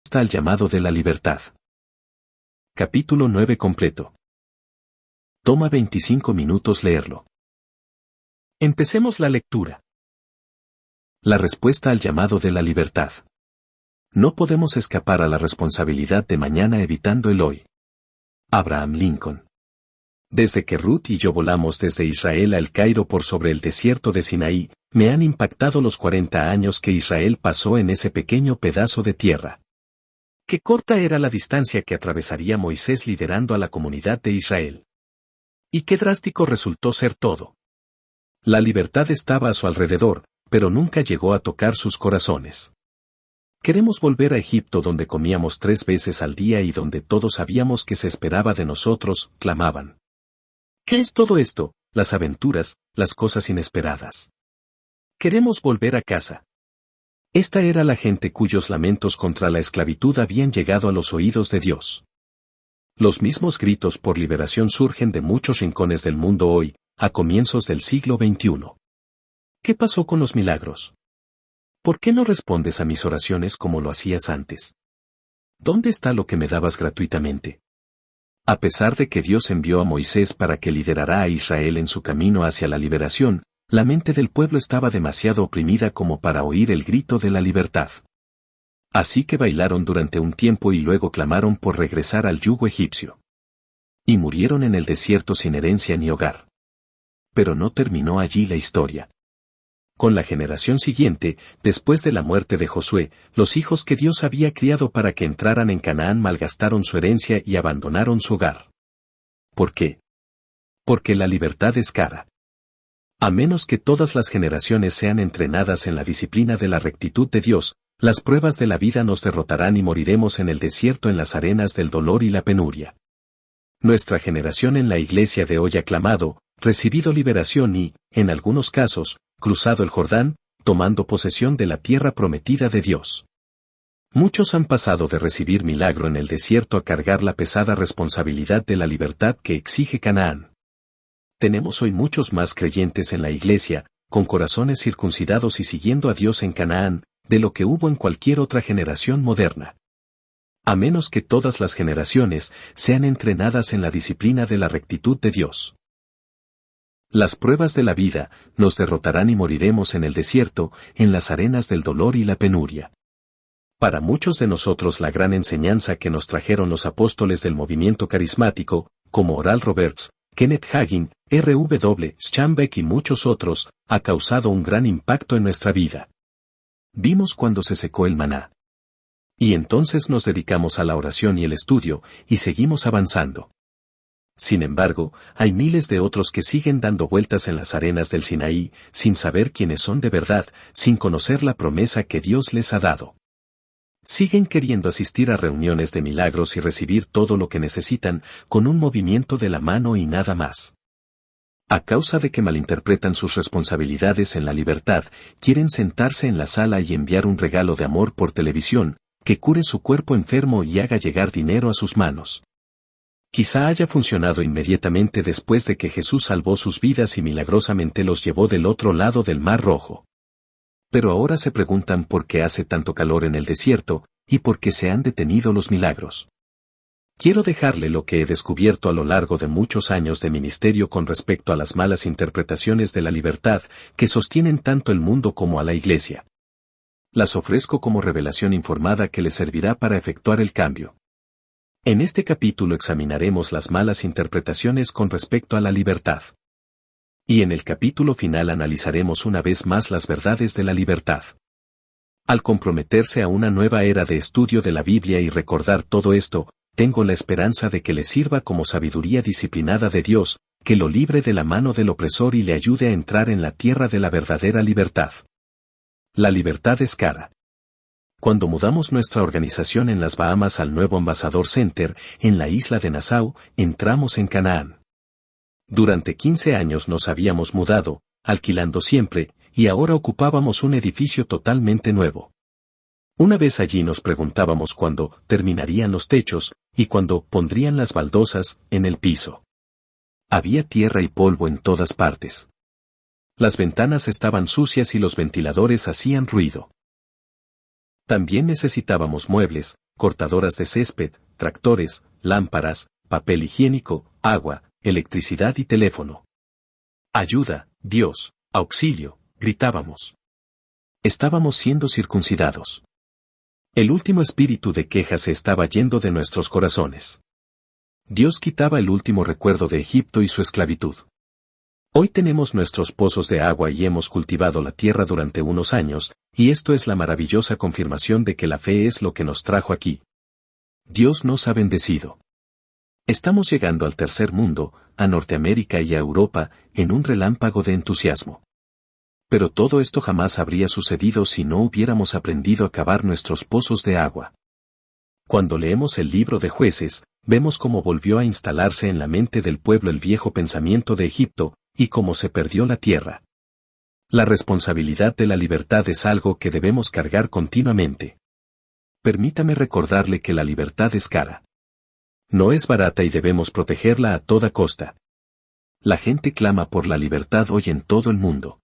Respuesta al llamado de la libertad. Capítulo 9 completo. Toma 25 minutos leerlo. Empecemos la lectura. La respuesta al llamado de la libertad. No podemos escapar a la responsabilidad de mañana evitando el hoy. Abraham Lincoln. Desde que Ruth y yo volamos desde Israel a El Cairo por sobre el desierto de Sinaí, me han impactado los 40 años que Israel pasó en ese pequeño pedazo de tierra. Qué corta era la distancia que atravesaría Moisés liderando a la comunidad de Israel. Y qué drástico resultó ser todo. La libertad estaba a su alrededor, pero nunca llegó a tocar sus corazones. Queremos volver a Egipto donde comíamos 3 veces al día y donde todos sabíamos que se esperaba de nosotros, clamaban. ¿Qué es todo esto? Las aventuras, las cosas inesperadas. Queremos volver a casa. Esta era la gente cuyos lamentos contra la esclavitud habían llegado a los oídos de Dios. Los mismos gritos por liberación surgen de muchos rincones del mundo hoy, a comienzos del siglo XXI. ¿Qué pasó con los milagros? ¿Por qué no respondes a mis oraciones como lo hacías antes? ¿Dónde está lo que me dabas gratuitamente? A pesar de que Dios envió a Moisés para que liderara a Israel en su camino hacia la liberación, la mente del pueblo estaba demasiado oprimida como para oír el grito de la libertad. Así que bailaron durante un tiempo y luego clamaron por regresar al yugo egipcio. Y murieron en el desierto sin herencia ni hogar. Pero no terminó allí la historia. Con la generación siguiente, después de la muerte de Josué, los hijos que Dios había criado para que entraran en Canaán malgastaron su herencia y abandonaron su hogar. ¿Por qué? Porque la libertad es cara. A menos que todas las generaciones sean entrenadas en la disciplina de la rectitud de Dios, las pruebas de la vida nos derrotarán y moriremos en el desierto en las arenas del dolor y la penuria. Nuestra generación en la iglesia de hoy ha clamado, recibido liberación y, en algunos casos, cruzado el Jordán, tomando posesión de la tierra prometida de Dios. Muchos han pasado de recibir milagro en el desierto a cargar la pesada responsabilidad de la libertad que exige Canaán. Tenemos hoy muchos más creyentes en la iglesia, con corazones circuncidados y siguiendo a Dios en Canaán, de lo que hubo en cualquier otra generación moderna. A menos que todas las generaciones sean entrenadas en la disciplina de la rectitud de Dios. Las pruebas de la vida nos derrotarán y moriremos en el desierto, en las arenas del dolor y la penuria. Para muchos de nosotros la gran enseñanza que nos trajeron los apóstoles del movimiento carismático, como Oral Roberts, Kenneth Hagin, R.W. Schambach y muchos otros, ha causado un gran impacto en nuestra vida. Vimos cuando se secó el maná. Y entonces nos dedicamos a la oración y el estudio, y seguimos avanzando. Sin embargo, hay miles de otros que siguen dando vueltas en las arenas del Sinaí, sin saber quiénes son de verdad, sin conocer la promesa que Dios les ha dado. Siguen queriendo asistir a reuniones de milagros y recibir todo lo que necesitan, con un movimiento de la mano y nada más. A causa de que malinterpretan sus responsabilidades en la libertad, quieren sentarse en la sala y enviar un regalo de amor por televisión, que cure su cuerpo enfermo y haga llegar dinero a sus manos. Quizá haya funcionado inmediatamente después de que Jesús salvó sus vidas y milagrosamente los llevó del otro lado del Mar Rojo. Pero ahora se preguntan por qué hace tanto calor en el desierto, y por qué se han detenido los milagros. Quiero dejarle lo que he descubierto a lo largo de muchos años de ministerio con respecto a las malas interpretaciones de la libertad que sostienen tanto el mundo como a la iglesia. Las ofrezco como revelación informada que le servirá para efectuar el cambio. En este capítulo examinaremos las malas interpretaciones con respecto a la libertad. Y en el capítulo final analizaremos una vez más las verdades de la libertad. Al comprometerse a una nueva era de estudio de la Biblia y recordar todo esto, tengo la esperanza de que le sirva como sabiduría disciplinada de Dios, que lo libre de la mano del opresor y le ayude a entrar en la tierra de la verdadera libertad. La libertad es cara. Cuando mudamos nuestra organización en las Bahamas al nuevo Ambassador Center, en la isla de Nassau, entramos en Canaán. Durante 15 años nos habíamos mudado, alquilando siempre, y ahora ocupábamos un edificio totalmente nuevo. Una vez allí nos preguntábamos cuándo terminarían los techos, y cuándo pondrían las baldosas en el piso. Había tierra y polvo en todas partes. Las ventanas estaban sucias y los ventiladores hacían ruido. También necesitábamos muebles, cortadoras de césped, tractores, lámparas, papel higiénico, agua, electricidad y teléfono. Ayuda, Dios, auxilio, gritábamos. Estábamos siendo circuncidados. El último espíritu de queja se estaba yendo de nuestros corazones. Dios quitaba el último recuerdo de Egipto y su esclavitud. Hoy tenemos nuestros pozos de agua y hemos cultivado la tierra durante unos años, y esto es la maravillosa confirmación de que la fe es lo que nos trajo aquí. Dios nos ha bendecido. Estamos llegando al tercer mundo, a Norteamérica y a Europa, en un relámpago de entusiasmo. Pero todo esto jamás habría sucedido si no hubiéramos aprendido a cavar nuestros pozos de agua. Cuando leemos el libro de Jueces, vemos cómo volvió a instalarse en la mente del pueblo el viejo pensamiento de Egipto, y cómo se perdió la tierra. La responsabilidad de la libertad es algo que debemos cargar continuamente. Permítame recordarle que la libertad es cara. No es barata y debemos protegerla a toda costa. La gente clama por la libertad hoy en todo el mundo.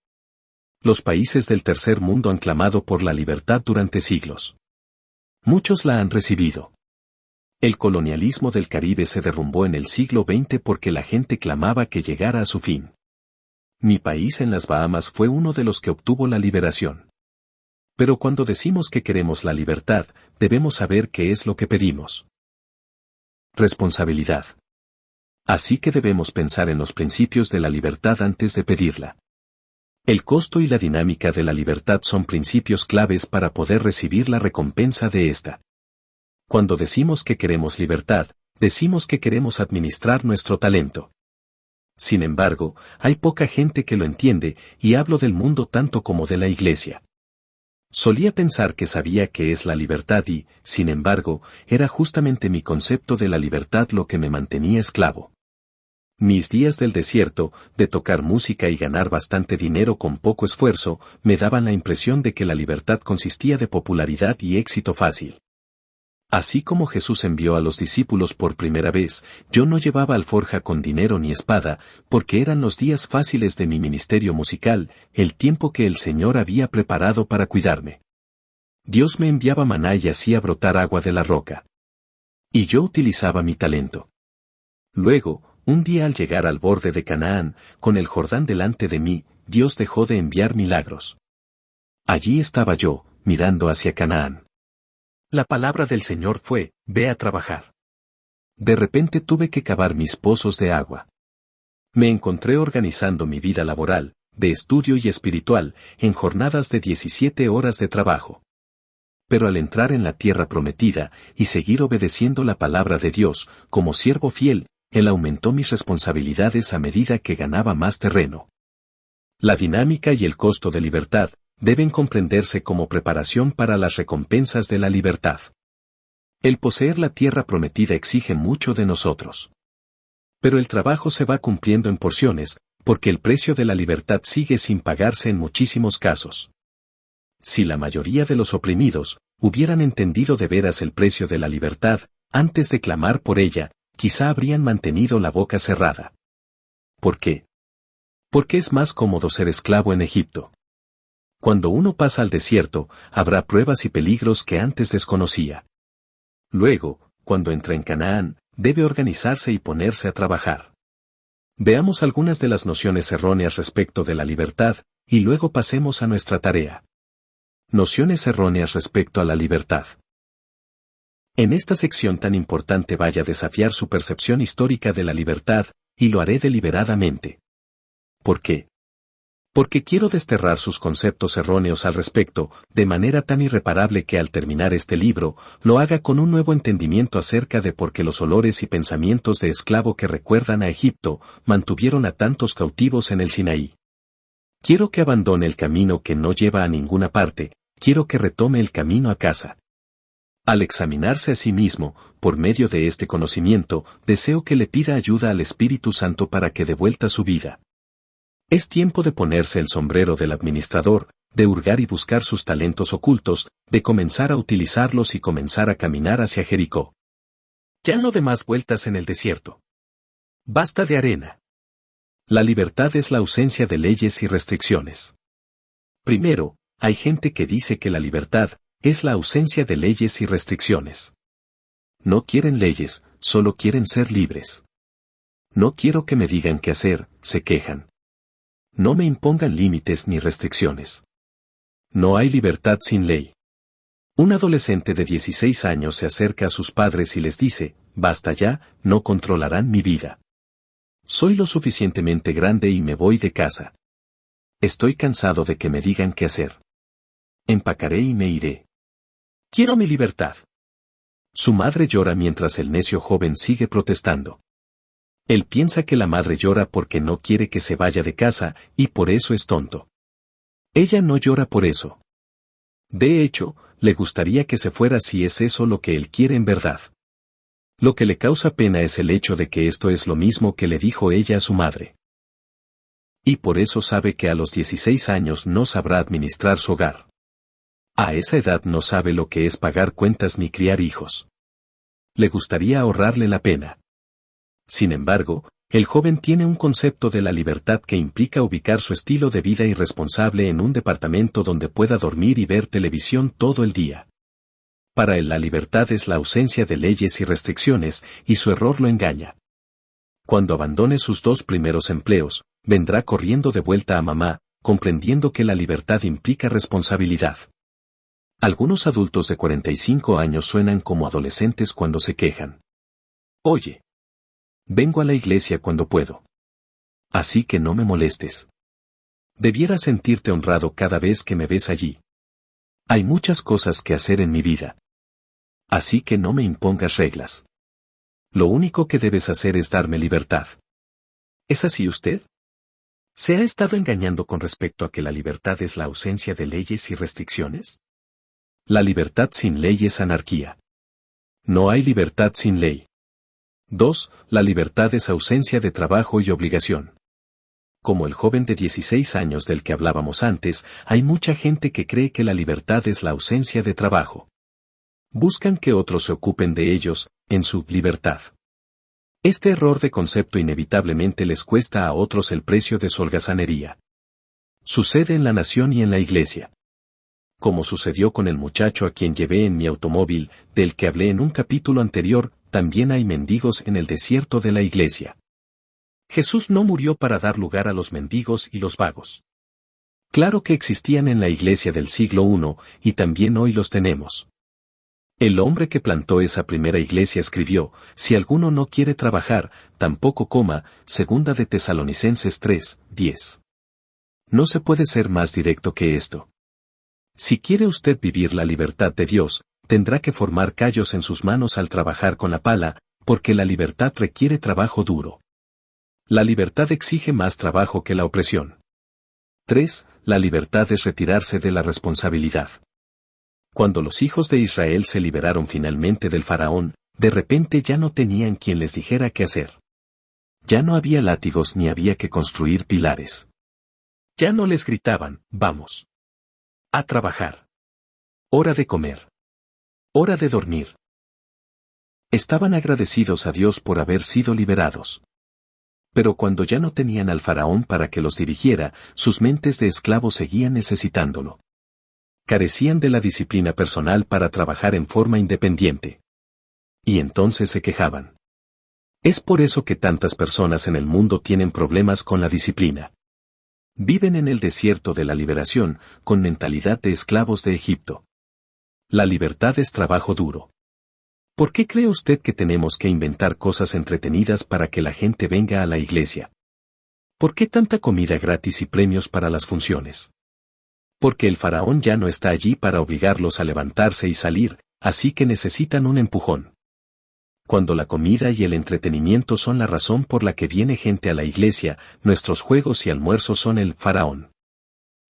Los países del tercer mundo han clamado por la libertad durante siglos. Muchos la han recibido. El colonialismo del Caribe se derrumbó en el siglo XX porque la gente clamaba que llegara a su fin. Mi país en las Bahamas fue uno de los que obtuvo la liberación. Pero cuando decimos que queremos la libertad, debemos saber qué es lo que pedimos. Responsabilidad. Así que debemos pensar en los principios de la libertad antes de pedirla. El costo y la dinámica de la libertad son principios claves para poder recibir la recompensa de esta. Cuando decimos que queremos libertad, decimos que queremos administrar nuestro talento. Sin embargo, hay poca gente que lo entiende, y hablo del mundo tanto como de la iglesia. Solía pensar que sabía qué es la libertad y, sin embargo, era justamente mi concepto de la libertad lo que me mantenía esclavo. Mis días del desierto, de tocar música y ganar bastante dinero con poco esfuerzo, me daban la impresión de que la libertad consistía de popularidad y éxito fácil. Así como Jesús envió a los discípulos por primera vez, yo no llevaba alforja con dinero ni espada, porque eran los días fáciles de mi ministerio musical, el tiempo que el Señor había preparado para cuidarme. Dios me enviaba maná y hacía brotar agua de la roca. Y yo utilizaba mi talento. Luego, un día al llegar al borde de Canaán, con el Jordán delante de mí, Dios dejó de enviar milagros. Allí estaba yo, mirando hacia Canaán. La palabra del Señor fue, ve a trabajar. De repente tuve que cavar mis pozos de agua. Me encontré organizando mi vida laboral, de estudio y espiritual, en jornadas de 17 horas de trabajo. Pero al entrar en la tierra prometida, y seguir obedeciendo la palabra de Dios, como siervo fiel, Él aumentó mis responsabilidades a medida que ganaba más terreno. La dinámica y el costo de libertad deben comprenderse como preparación para las recompensas de la libertad. El poseer la tierra prometida exige mucho de nosotros. Pero el trabajo se va cumpliendo en porciones, porque el precio de la libertad sigue sin pagarse en muchísimos casos. Si la mayoría de los oprimidos hubieran entendido de veras el precio de la libertad, antes de clamar por ella, quizá habrían mantenido la boca cerrada. ¿Por qué? Porque es más cómodo ser esclavo en Egipto. Cuando uno pasa al desierto, habrá pruebas y peligros que antes desconocía. Luego, cuando entra en Canaán, debe organizarse y ponerse a trabajar. Veamos algunas de las nociones erróneas respecto de la libertad, y luego pasemos a nuestra tarea. Nociones erróneas respecto a la libertad. En esta sección tan importante vaya a desafiar su percepción histórica de la libertad, y lo haré deliberadamente. ¿Por qué? Porque quiero desterrar sus conceptos erróneos al respecto, de manera tan irreparable que al terminar este libro, lo haga con un nuevo entendimiento acerca de por qué los olores y pensamientos de esclavo que recuerdan a Egipto, mantuvieron a tantos cautivos en el Sinaí. Quiero que abandone el camino que no lleva a ninguna parte, quiero que retome el camino a casa. Al examinarse a sí mismo, por medio de este conocimiento, deseo que le pida ayuda al Espíritu Santo para que dé vuelta su vida. Es tiempo de ponerse el sombrero del administrador, de hurgar y buscar sus talentos ocultos, de comenzar a utilizarlos y comenzar a caminar hacia Jericó. Ya no de más vueltas en el desierto. Basta de arena. La libertad es la ausencia de leyes y restricciones. Primero, hay gente que dice que la libertad es la ausencia de leyes y restricciones. No quieren leyes, solo quieren ser libres. No quiero que me digan qué hacer, se quejan. No me impongan límites ni restricciones. No hay libertad sin ley. Un adolescente de 16 años se acerca a sus padres y les dice, basta ya, no controlarán mi vida. Soy lo suficientemente grande y me voy de casa. Estoy cansado de que me digan qué hacer. Empacaré y me iré. Quiero mi libertad. Su madre llora mientras el necio joven sigue protestando. Él piensa que la madre llora porque no quiere que se vaya de casa y por eso es tonto. Ella no llora por eso. De hecho, le gustaría que se fuera si es eso lo que él quiere en verdad. Lo que le causa pena es el hecho de que esto es lo mismo que le dijo ella a su madre. Y por eso sabe que a los 16 años no sabrá administrar su hogar. A esa edad no sabe lo que es pagar cuentas ni criar hijos. Le gustaría ahorrarle la pena. Sin embargo, el joven tiene un concepto de la libertad que implica ubicar su estilo de vida irresponsable en un departamento donde pueda dormir y ver televisión todo el día. Para él la libertad es la ausencia de leyes y restricciones, y su error lo engaña. Cuando abandone sus 2 primeros empleos, vendrá corriendo de vuelta a mamá, comprendiendo que la libertad implica responsabilidad. Algunos adultos de 45 años suenan como adolescentes cuando se quejan. Oye. Vengo a la iglesia cuando puedo. Así que no me molestes. Debieras sentirte honrado cada vez que me ves allí. Hay muchas cosas que hacer en mi vida. Así que no me impongas reglas. Lo único que debes hacer es darme libertad. ¿Es así usted? ¿Se ha estado engañando con respecto a que la libertad es la ausencia de leyes y restricciones? La libertad sin ley es anarquía. No hay libertad sin ley. 2. La libertad es ausencia de trabajo y obligación. Como el joven de 16 años del que hablábamos antes, hay mucha gente que cree que la libertad es la ausencia de trabajo. Buscan que otros se ocupen de ellos, en su libertad. Este error de concepto inevitablemente les cuesta a otros el precio de su holgazanería. Sucede en la nación y en la iglesia. Como sucedió con el muchacho a quien llevé en mi automóvil, del que hablé en un capítulo anterior, también hay mendigos en el desierto de la iglesia. Jesús no murió para dar lugar a los mendigos y los vagos. Claro que existían en la iglesia del siglo I, y también hoy los tenemos. El hombre que plantó esa primera iglesia escribió, si alguno no quiere trabajar, tampoco coma, 2 de Tesalonicenses 3:10. No se puede ser más directo que esto. Si quiere usted vivir la libertad de Dios, tendrá que formar callos en sus manos al trabajar con la pala, porque la libertad requiere trabajo duro. La libertad exige más trabajo que la opresión. 3. La libertad es retirarse de la responsabilidad. Cuando los hijos de Israel se liberaron finalmente del faraón, de repente ya no tenían quien les dijera qué hacer. Ya no había látigos ni había que construir pilares. Ya no les gritaban, vamos a trabajar. Hora de comer. Hora de dormir. Estaban agradecidos a Dios por haber sido liberados. Pero cuando ya no tenían al faraón para que los dirigiera, sus mentes de esclavos seguían necesitándolo. Carecían de la disciplina personal para trabajar en forma independiente. Y entonces se quejaban. Es por eso que tantas personas en el mundo tienen problemas con la disciplina. Viven en el desierto de la liberación, con mentalidad de esclavos de Egipto. La libertad es trabajo duro. ¿Por qué cree usted que tenemos que inventar cosas entretenidas para que la gente venga a la iglesia? ¿Por qué tanta comida gratis y premios para las funciones? Porque el faraón ya no está allí para obligarlos a levantarse y salir, así que necesitan un empujón. Cuando la comida y el entretenimiento son la razón por la que viene gente a la iglesia, nuestros juegos y almuerzos son el faraón.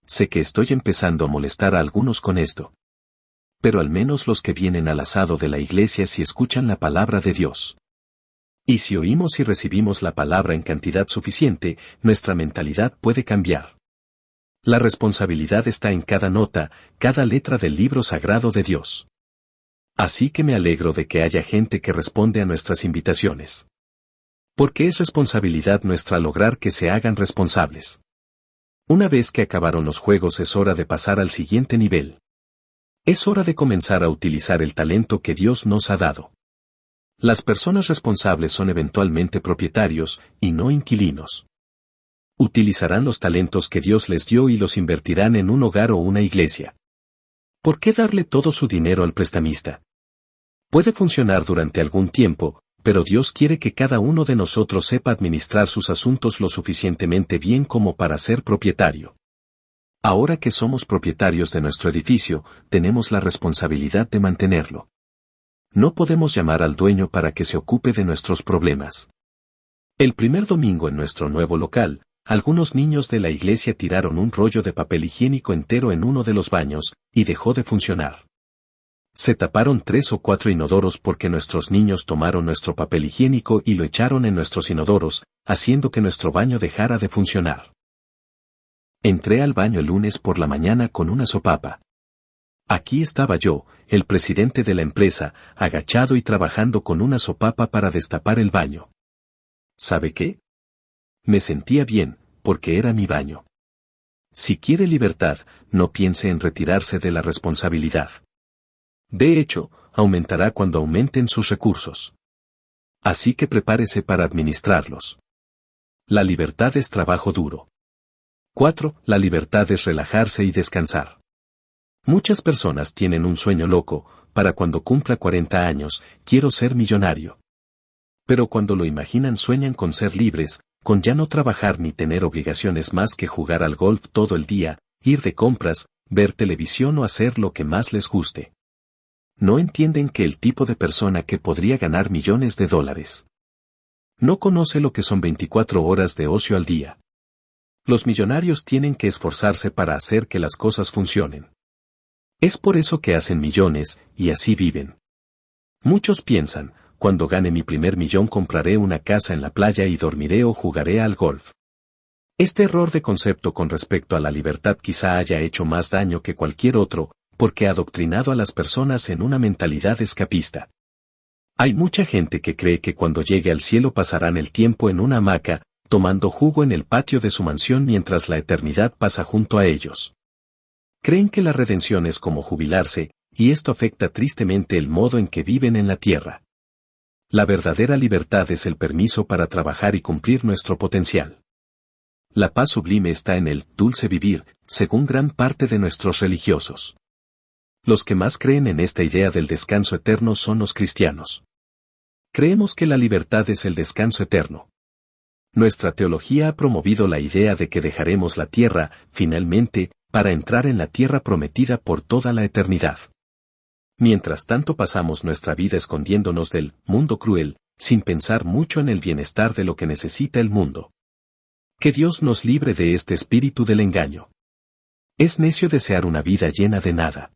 Sé que estoy empezando a molestar a algunos con esto. Pero al menos los que vienen al asado de la iglesia si escuchan la palabra de Dios. Y si oímos y recibimos la palabra en cantidad suficiente, nuestra mentalidad puede cambiar. La responsabilidad está en cada nota, cada letra del libro sagrado de Dios. Así que me alegro de que haya gente que responde a nuestras invitaciones. Porque es responsabilidad nuestra lograr que se hagan responsables. Una vez que acabaron los juegos es hora de pasar al siguiente nivel. Es hora de comenzar a utilizar el talento que Dios nos ha dado. Las personas responsables son eventualmente propietarios, y no inquilinos. Utilizarán los talentos que Dios les dio y los invertirán en un hogar o una iglesia. ¿Por qué darle todo su dinero al prestamista? Puede funcionar durante algún tiempo, pero Dios quiere que cada uno de nosotros sepa administrar sus asuntos lo suficientemente bien como para ser propietario. Ahora que somos propietarios de nuestro edificio, tenemos la responsabilidad de mantenerlo. No podemos llamar al dueño para que se ocupe de nuestros problemas. El primer domingo en nuestro nuevo local, algunos niños de la iglesia tiraron un rollo de papel higiénico entero en uno de los baños, y dejó de funcionar. Se taparon 3 o 4 inodoros porque nuestros niños tomaron nuestro papel higiénico y lo echaron en nuestros inodoros, haciendo que nuestro baño dejara de funcionar. Entré al baño el lunes por la mañana con una sopapa. Aquí estaba yo, el presidente de la empresa, agachado y trabajando con una sopapa para destapar el baño. ¿Sabe qué? Me sentía bien, porque era mi baño. Si quiere libertad, no piense en retirarse de la responsabilidad. De hecho, aumentará cuando aumenten sus recursos. Así que prepárese para administrarlos. La libertad es trabajo duro. 4. La libertad es relajarse y descansar. Muchas personas tienen un sueño loco: para cuando cumpla 40 años, quiero ser millonario. Pero cuando lo imaginan sueñan con ser libres, con ya no trabajar ni tener obligaciones más que jugar al golf todo el día, ir de compras, ver televisión o hacer lo que más les guste. No entienden que el tipo de persona que podría ganar millones de dólares no conoce lo que son 24 horas de ocio al día. Los millonarios tienen que esforzarse para hacer que las cosas funcionen. Es por eso que hacen millones, y así viven. Muchos piensan: cuando gane mi primer millón compraré una casa en la playa y dormiré o jugaré al golf. Este error de concepto con respecto a la libertad quizá haya hecho más daño que cualquier otro, porque ha adoctrinado a las personas en una mentalidad escapista. Hay mucha gente que cree que cuando llegue al cielo pasarán el tiempo en una hamaca, tomando jugo en el patio de su mansión mientras la eternidad pasa junto a ellos. Creen que la redención es como jubilarse, y esto afecta tristemente el modo en que viven en la tierra. La verdadera libertad es el permiso para trabajar y cumplir nuestro potencial. La paz sublime está en el dulce vivir, según gran parte de nuestros religiosos. Los que más creen en esta idea del descanso eterno son los cristianos. Creemos que la libertad es el descanso eterno. Nuestra teología ha promovido la idea de que dejaremos la tierra, finalmente, para entrar en la tierra prometida por toda la eternidad. Mientras tanto pasamos nuestra vida escondiéndonos del mundo cruel, sin pensar mucho en el bienestar de lo que necesita el mundo. Que Dios nos libre de este espíritu del engaño. Es necio desear una vida llena de nada.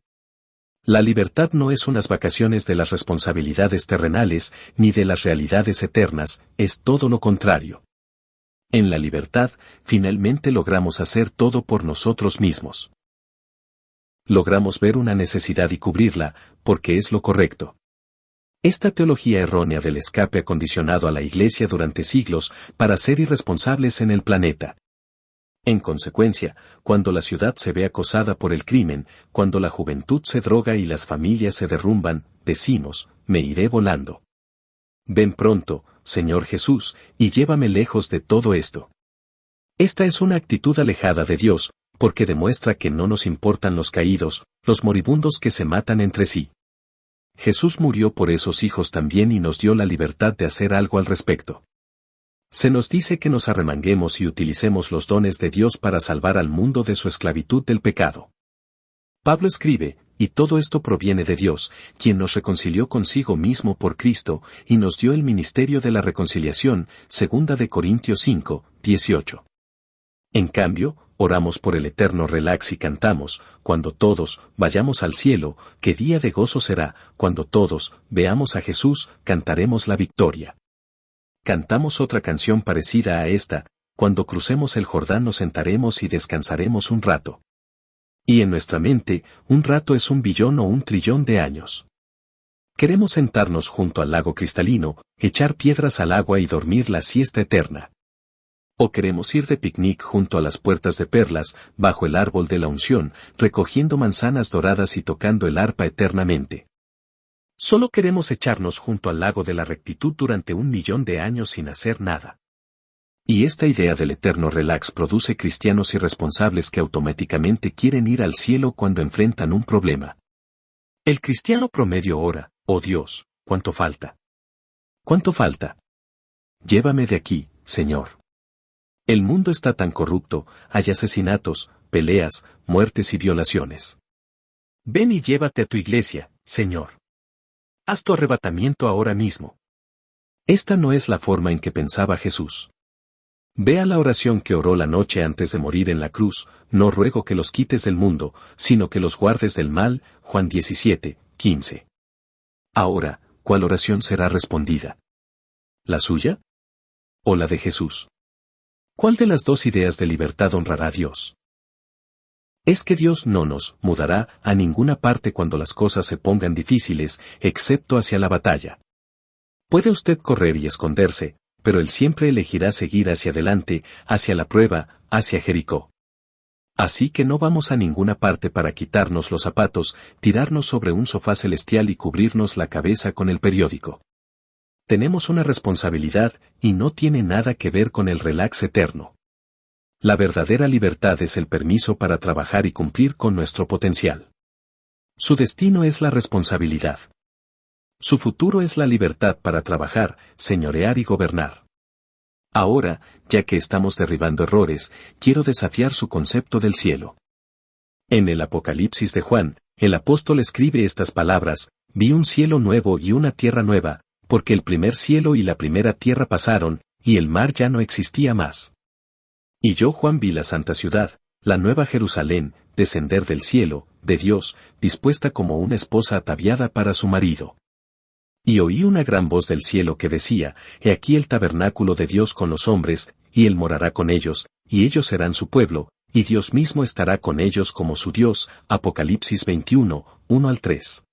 La libertad no es unas vacaciones de las responsabilidades terrenales, ni de las realidades eternas, es todo lo contrario. En la libertad, finalmente logramos hacer todo por nosotros mismos. Logramos ver una necesidad y cubrirla, porque es lo correcto. Esta teología errónea del escape ha condicionado a la Iglesia durante siglos para ser irresponsables en el planeta. En consecuencia, cuando la ciudad se ve acosada por el crimen, cuando la juventud se droga y las familias se derrumban, decimos: me iré volando. Ven pronto, Señor Jesús, y llévame lejos de todo esto. Esta es una actitud alejada de Dios, porque demuestra que no nos importan los caídos, los moribundos que se matan entre sí. Jesús murió por esos hijos también y nos dio la libertad de hacer algo al respecto. Se nos dice que nos arremanguemos y utilicemos los dones de Dios para salvar al mundo de su esclavitud del pecado. Pablo escribe: y todo esto proviene de Dios, quien nos reconcilió consigo mismo por Cristo, y nos dio el ministerio de la reconciliación, 2 Corintios 5, 18. En cambio, oramos por el eterno relax y cantamos: cuando todos vayamos al cielo, qué día de gozo será; cuando todos veamos a Jesús, cantaremos la victoria. Cantamos otra canción parecida a esta: cuando crucemos el Jordán nos sentaremos y descansaremos un rato. Y en nuestra mente, un rato es 1 billón o 1 trillón de años. Queremos sentarnos junto al lago cristalino, echar piedras al agua y dormir la siesta eterna. O queremos ir de picnic junto a las puertas de perlas, bajo el árbol de la unción, recogiendo manzanas doradas y tocando el arpa eternamente. Solo queremos echarnos junto al lago de la rectitud durante 1.000.000 de años sin hacer nada. Y esta idea del eterno relax produce cristianos irresponsables que automáticamente quieren ir al cielo cuando enfrentan un problema. El cristiano promedio ora, oh Dios, ¿cuánto falta? ¿Cuánto falta? Llévame de aquí, Señor. El mundo está tan corrupto, hay asesinatos, peleas, muertes y violaciones. Ven y llévate a tu iglesia, Señor. Haz tu arrebatamiento ahora mismo. Esta no es la forma en que pensaba Jesús. Vea la oración que oró la noche antes de morir en la cruz: no ruego que los quites del mundo, sino que los guardes del mal, Juan 17:15. Ahora, ¿cuál oración será respondida? ¿La suya? ¿O la de Jesús? ¿Cuál de las dos ideas de libertad honrará a Dios? Es que Dios no nos mudará a ninguna parte cuando las cosas se pongan difíciles, excepto hacia la batalla. Puede usted correr y esconderse, pero Él siempre elegirá seguir hacia adelante, hacia la prueba, hacia Jericó. Así que no vamos a ninguna parte para quitarnos los zapatos, tirarnos sobre un sofá celestial y cubrirnos la cabeza con el periódico. Tenemos una responsabilidad, y no tiene nada que ver con el relax eterno. La verdadera libertad es el permiso para trabajar y cumplir con nuestro potencial. Su destino es la responsabilidad. Su futuro es la libertad para trabajar, señorear y gobernar. Ahora, ya que estamos derribando errores, quiero desafiar su concepto del cielo. En el Apocalipsis de Juan, el apóstol escribe estas palabras: vi un cielo nuevo y una tierra nueva, porque el primer cielo y la primera tierra pasaron, y el mar ya no existía más. Y yo, Juan, vi la santa ciudad, la nueva Jerusalén, descender del cielo, de Dios, dispuesta como una esposa ataviada para su marido. Y oí una gran voz del cielo que decía: he aquí el tabernáculo de Dios con los hombres, y Él morará con ellos, y ellos serán su pueblo, y Dios mismo estará con ellos como su Dios. Apocalipsis 21, 1-3.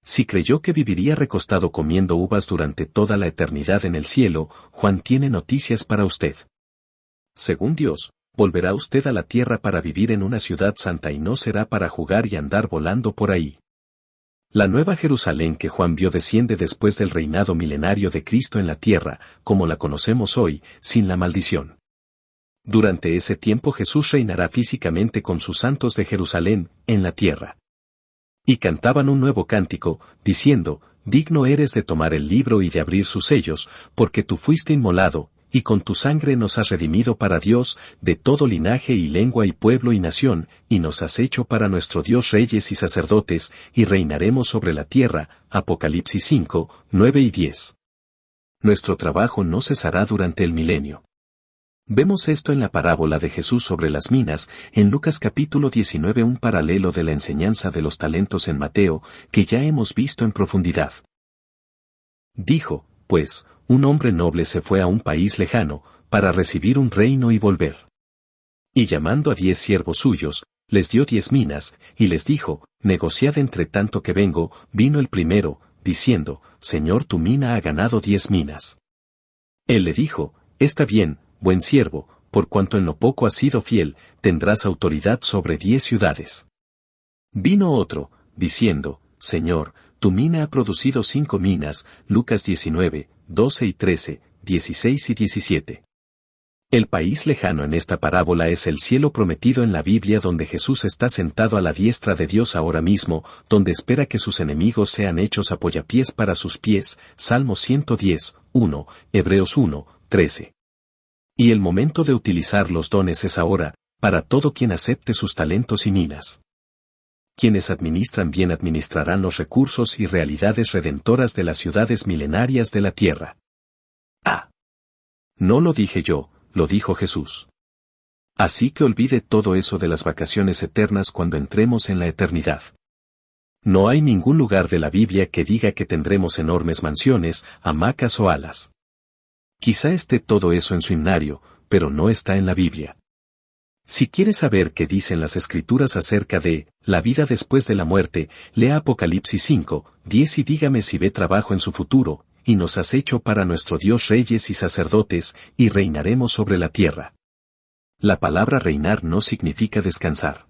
Si creyó que viviría recostado comiendo uvas durante toda la eternidad en el cielo, Juan tiene noticias para usted. Según Dios, volverá usted a la tierra para vivir en una ciudad santa y no será para jugar y andar volando por ahí. La nueva Jerusalén que Juan vio desciende después del reinado milenario de Cristo en la tierra, como la conocemos hoy, sin la maldición. Durante ese tiempo Jesús reinará físicamente con sus santos de Jerusalén, en la tierra. Y cantaban un nuevo cántico, diciendo: digno eres de tomar el libro y de abrir sus sellos, porque tú fuiste inmolado, y con tu sangre nos has redimido para Dios, de todo linaje y lengua y pueblo y nación, y nos has hecho para nuestro Dios reyes y sacerdotes, y reinaremos sobre la tierra. Apocalipsis 5, 9 y 10. Nuestro trabajo no cesará durante el milenio. Vemos esto en la parábola de Jesús sobre las minas, en Lucas capítulo 19, un paralelo de la enseñanza de los talentos en Mateo, que ya hemos visto en profundidad. Dijo, pues, un hombre noble se fue a un país lejano, para recibir un reino y volver. Y llamando a 10 siervos suyos, les dio 10 minas, y les dijo: negociad entre tanto que vengo. Vino el primero, diciendo: Señor, tu mina ha ganado 10 minas. Él le dijo: está bien, buen siervo, por cuanto en lo poco has sido fiel, tendrás autoridad sobre 10 ciudades. Vino otro, diciendo: Señor, tu mina ha producido 5 minas. Lucas 19, 12 y 13, 16 y 17. El país lejano en esta parábola es el cielo prometido en la Biblia, donde Jesús está sentado a la diestra de Dios ahora mismo, donde espera que sus enemigos sean hechos apoyapiés para sus pies. Salmo 110, 1, Hebreos 1, 13. Y el momento de utilizar los dones es ahora, para todo quien acepte sus talentos y minas. Quienes administran bien administrarán los recursos y realidades redentoras de las ciudades milenarias de la tierra. No lo dije yo, lo dijo Jesús. Así que olvide todo eso de las vacaciones eternas cuando entremos en la eternidad. No hay ningún lugar de la Biblia que diga que tendremos enormes mansiones, hamacas o alas. Quizá esté todo eso en su himnario, pero no está en la Biblia. Si quiere saber qué dicen las Escrituras acerca de la vida después de la muerte, lea Apocalipsis 5, 10 y dígame si ve trabajo en su futuro: y nos has hecho para nuestro Dios reyes y sacerdotes, y reinaremos sobre la tierra. La palabra reinar no significa descansar.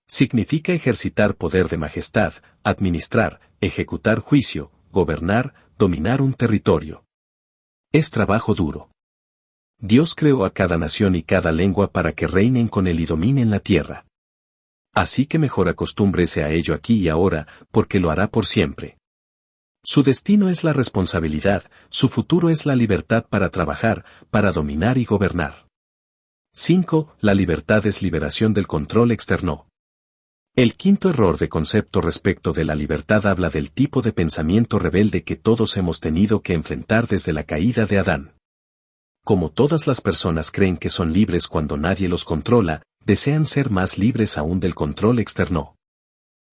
Significa ejercitar poder de majestad, administrar, Ejecutar juicio, gobernar, dominar un territorio. Es trabajo duro. Dios creó a cada nación y cada lengua para que reinen con él y dominen la tierra. Así que mejor acostúmbrese a ello aquí y ahora, porque lo hará por siempre. Su destino es la responsabilidad, su futuro es la libertad para trabajar, para dominar y gobernar. 5. La libertad es liberación del control externo. El quinto error de concepto respecto de la libertad habla del tipo de pensamiento rebelde que todos hemos tenido que enfrentar desde la caída de Adán. Como todas las personas creen que son libres cuando nadie los controla, desean ser más libres aún del control externo.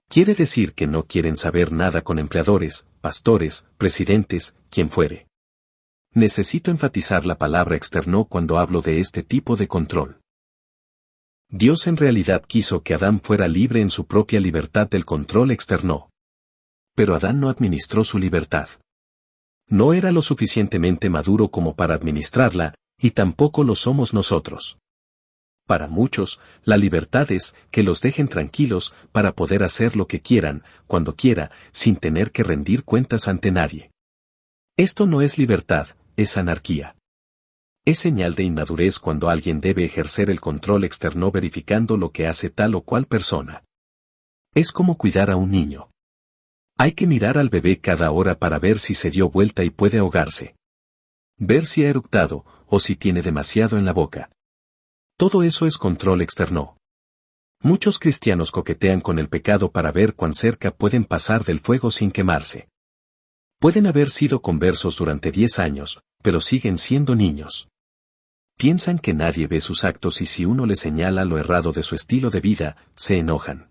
Quiere decir que no quieren saber nada con empleadores, pastores, presidentes, quien fuere. Necesito enfatizar la palabra externo cuando hablo de este tipo de control. Dios en realidad quiso que Adán fuera libre en su propia libertad del control externo. Pero Adán no administró su libertad. No era lo suficientemente maduro como para administrarla, y tampoco lo somos nosotros. Para muchos, la libertad es que los dejen tranquilos para poder hacer lo que quieran, cuando quiera, sin tener que rendir cuentas ante nadie. Esto no es libertad, es anarquía. Es señal de inmadurez cuando alguien debe ejercer el control externo verificando lo que hace tal o cual persona. Es como cuidar a un niño. Hay que mirar al bebé cada hora para ver si se dio vuelta y puede ahogarse. Ver si ha eructado, o si tiene demasiado en la boca. Todo eso es control externo. Muchos cristianos coquetean con el pecado para ver cuán cerca pueden pasar del fuego sin quemarse. Pueden haber sido conversos durante 10 años, pero siguen siendo niños. Piensan que nadie ve sus actos y si uno les señala lo errado de su estilo de vida, se enojan.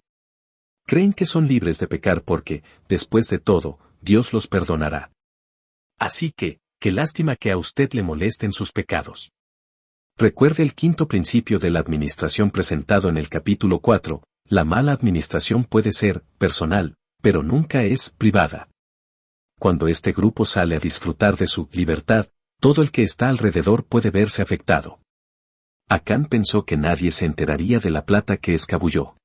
Creen que son libres de pecar porque, después de todo, Dios los perdonará. Así que, qué lástima que a usted le molesten sus pecados. Recuerde el quinto principio de la administración presentado en el capítulo 4, la mala administración puede ser personal, pero nunca es privada. Cuando este grupo sale a disfrutar de su libertad, todo el que está alrededor puede verse afectado. Acán pensó que nadie se enteraría de la plata que escabulló.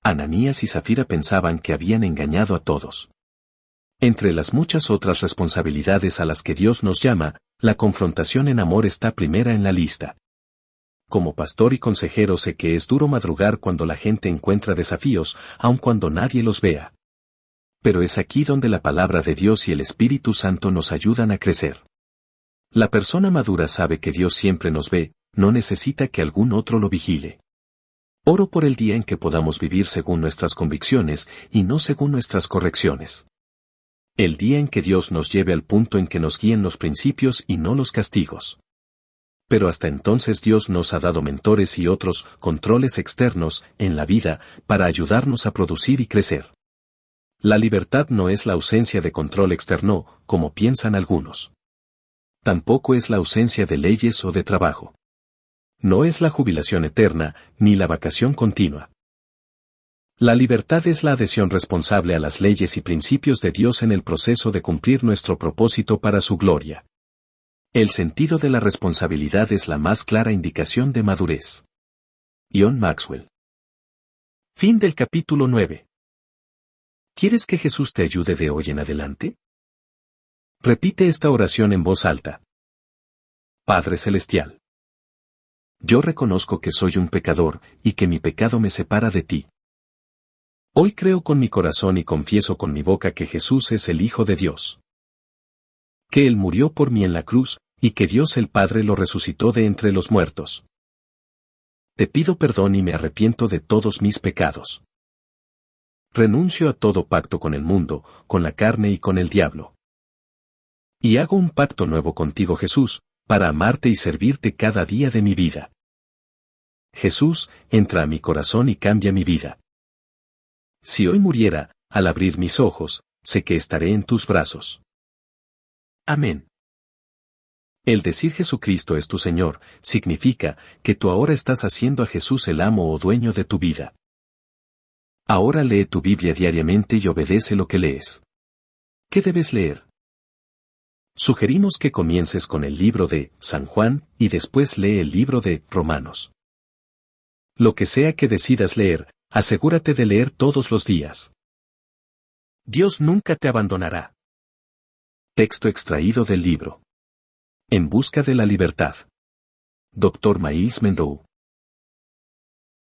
Ananías y Zafira pensaban que habían engañado a todos. Entre las muchas otras responsabilidades a las que Dios nos llama, la confrontación en amor está primera en la lista. Como pastor y consejero sé que es duro madrugar cuando la gente encuentra desafíos, aun cuando nadie los vea. Pero es aquí donde la palabra de Dios y el Espíritu Santo nos ayudan a crecer. La persona madura sabe que Dios siempre nos ve, no necesita que algún otro lo vigile. Oro por el día en que podamos vivir según nuestras convicciones y no según nuestras correcciones. El día en que Dios nos lleve al punto en que nos guíen los principios y no los castigos. Pero hasta entonces Dios nos ha dado mentores y otros controles externos en la vida para ayudarnos a producir y crecer. La libertad no es la ausencia de control externo, como piensan algunos. Tampoco es la ausencia de leyes o de trabajo. No es la jubilación eterna, ni la vacación continua. La libertad es la adhesión responsable a las leyes y principios de Dios en el proceso de cumplir nuestro propósito para su gloria. El sentido de la responsabilidad es la más clara indicación de madurez. John Maxwell. Fin del capítulo 9. ¿Quieres que Jesús te ayude de hoy en adelante? Repite esta oración en voz alta. Padre Celestial. Yo reconozco que soy un pecador, y que mi pecado me separa de ti. Hoy creo con mi corazón y confieso con mi boca que Jesús es el Hijo de Dios. Que Él murió por mí en la cruz, y que Dios el Padre lo resucitó de entre los muertos. Te pido perdón y me arrepiento de todos mis pecados. Renuncio a todo pacto con el mundo, con la carne y con el diablo. Y hago un pacto nuevo contigo, Jesús, para amarte y servirte cada día de mi vida. Jesús, entra a mi corazón y cambia mi vida. Si hoy muriera, al abrir mis ojos, sé que estaré en tus brazos. Amén. El decir Jesucristo es tu Señor, significa que tú ahora estás haciendo a Jesús el amo o dueño de tu vida. Ahora lee tu Biblia diariamente y obedece lo que lees. ¿Qué debes leer? Sugerimos que comiences con el libro de San Juan y después lee el libro de Romanos. Lo que sea que decidas leer, asegúrate de leer todos los días. Dios nunca te abandonará. Texto extraído del libro En busca de la libertad. Dr. Miles Monroe.